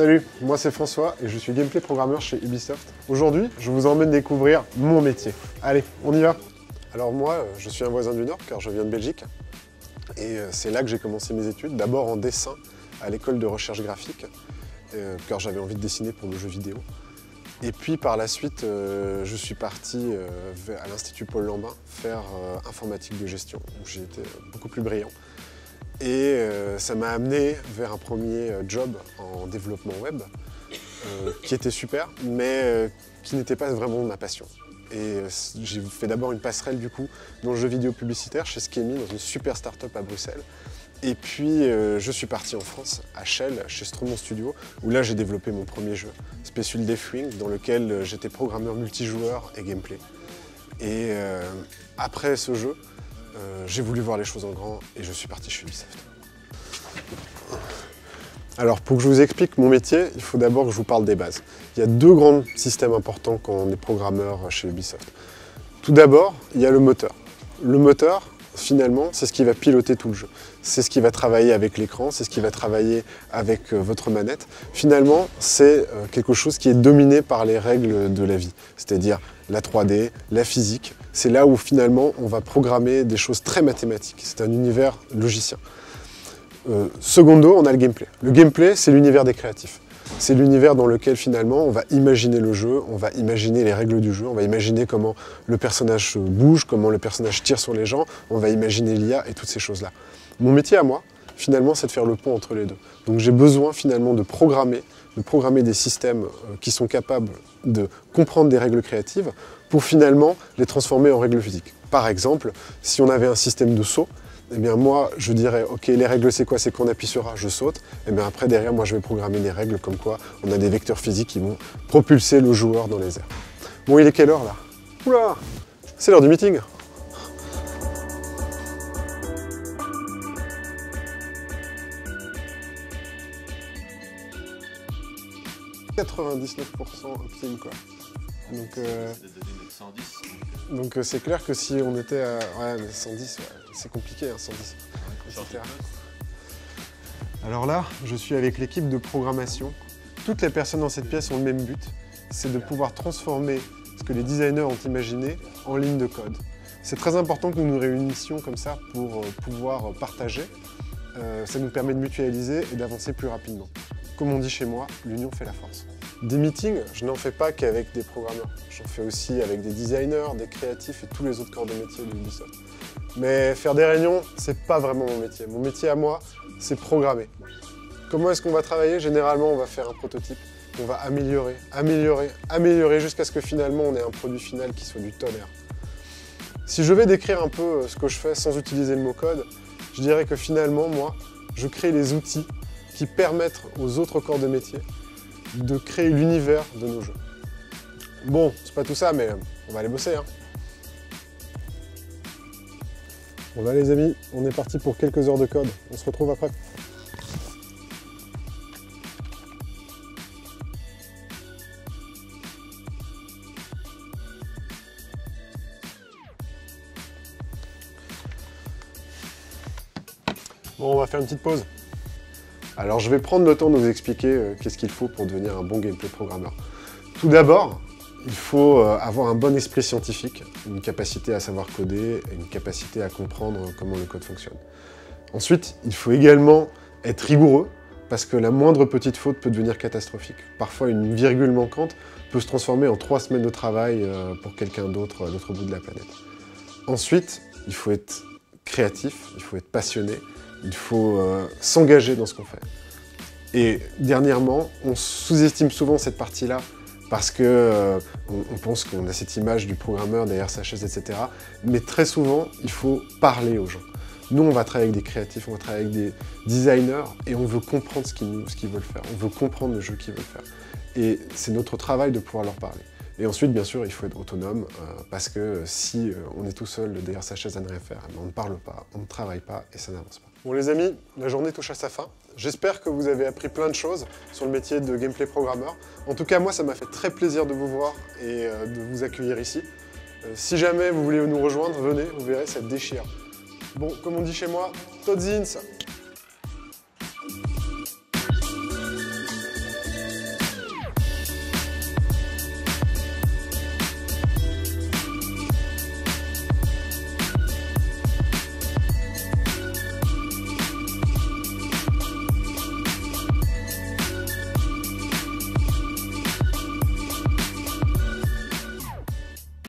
Salut, moi c'est François et je suis gameplay programmeur chez Ubisoft. Aujourd'hui, je vous emmène découvrir mon métier. Allez, on y va. Alors moi, je suis un voisin du Nord car je viens de Belgique. Et c'est là que j'ai commencé mes études, d'abord en dessin à l'école de recherche graphique, car j'avais envie de dessiner pour le jeu vidéo. Et puis par la suite, je suis parti à l'Institut Paul Lambin faire informatique de gestion, où j'ai été beaucoup plus brillant. Et ça m'a amené vers un premier job en développement web, qui était super, mais qui n'était pas vraiment ma passion. Et j'ai fait d'abord une passerelle du coup dans le jeu vidéo publicitaire chez Skemi, dans une super start-up à Bruxelles. Et puis je suis parti en France, à Chelles, chez Stromon Studio, où là j'ai développé mon premier jeu, Special Deathwing, dans lequel j'étais programmeur multijoueur et gameplay. Et après ce jeu, j'ai voulu voir les choses en grand et je suis parti chez Ubisoft. Alors pour que je vous explique mon métier, il faut d'abord que je vous parle des bases. Il y a deux grands systèmes importants quand on est programmeur chez Ubisoft. Tout d'abord, il y a le moteur. Le moteur, finalement, c'est ce qui va piloter tout le jeu. C'est ce qui va travailler avec l'écran, c'est ce qui va travailler avec votre manette. Finalement, c'est quelque chose qui est dominé par les règles de la vie, c'est-à-dire la 3D, la physique. C'est là où finalement on va programmer des choses très mathématiques. C'est un univers logicien. Secondo, on a le gameplay. Le gameplay, c'est l'univers des créatifs. C'est l'univers dans lequel finalement on va imaginer le jeu, on va imaginer les règles du jeu, on va imaginer comment le personnage bouge, comment le personnage tire sur les gens, on va imaginer l'IA et toutes ces choses-là. Mon métier à moi, finalement, c'est de faire le pont entre les deux. Donc j'ai besoin finalement de programmer des systèmes qui sont capables de comprendre des règles créatives pour finalement les transformer en règles physiques. Par exemple, si on avait un système de saut, eh bien moi je dirais ok, les règles c'est quoi? C'est qu'on appuie sur A, je saute. Et bien après derrière moi je vais programmer des règles comme quoi on a des vecteurs physiques qui vont propulser le joueur dans les airs. Bon, il est quelle heure là? Oula, c'est l'heure du meeting. « 99% optim quoi. Donc c'est clair que si on était à ouais, mais 110, ouais, c'est compliqué, hein, 110. Etc. Alors là, je suis avec l'équipe de programmation. Toutes les personnes dans cette pièce ont le même but, c'est de pouvoir transformer ce que les designers ont imaginé en ligne de code. C'est très important que nous nous réunissions comme ça pour pouvoir partager. Ça nous permet de mutualiser et d'avancer plus rapidement. Comme on dit chez moi, l'union fait la force. Des meetings, je n'en fais pas qu'avec des programmeurs. J'en fais aussi avec des designers, des créatifs et tous les autres corps de métier de Ubisoft. Mais faire des réunions, c'est pas vraiment mon métier. Mon métier à moi, c'est programmer. Comment est-ce qu'on va travailler? Généralement, on va faire un prototype, on va améliorer, améliorer jusqu'à ce que finalement on ait un produit final qui soit du tonnerre. Si je vais décrire un peu ce que je fais sans utiliser le mot code, je dirais que finalement, moi, je crée les outils qui permettent aux autres corps de métier de créer l'univers de nos jeux. Bon, c'est pas tout ça, mais on va aller bosser. Hein. Bon là les amis, on est parti pour quelques heures de code. On se retrouve après. Bon, on va faire une petite pause. Alors je vais prendre le temps de vous expliquer qu'est-ce qu'il faut pour devenir un bon gameplay programmeur. Tout d'abord, il faut avoir un bon esprit scientifique, une capacité à savoir coder, et une capacité à comprendre comment le code fonctionne. Ensuite, il faut également être rigoureux, parce que la moindre petite faute peut devenir catastrophique. Parfois, une virgule manquante peut se transformer en 3 semaines de travail pour quelqu'un d'autre à l'autre bout de la planète. Ensuite, il faut être créatif, il faut être passionné, il faut s'engager dans ce qu'on fait. Et dernièrement, on sous-estime souvent cette partie-là parce que on pense qu'on a cette image du programmeur derrière sa chaise, etc. Mais très souvent, il faut parler aux gens. Nous, on va travailler avec des créatifs, on va travailler avec des designers et on veut comprendre ce qu'ils veulent faire. On veut comprendre le jeu qu'ils veulent faire. Et c'est notre travail de pouvoir leur parler. Et ensuite, bien sûr, il faut être autonome parce que si on est tout seul derrière sa chaise à ne rien faire, on ne parle pas, on ne travaille pas et ça n'avance pas. Bon les amis, la journée touche à sa fin. J'espère que vous avez appris plein de choses sur le métier de gameplay programmeur. En tout cas, moi, ça m'a fait très plaisir de vous voir et de vous accueillir ici. Si jamais vous voulez nous rejoindre, venez, vous verrez, ça déchire. Bon, comme on dit chez moi, tot ziens!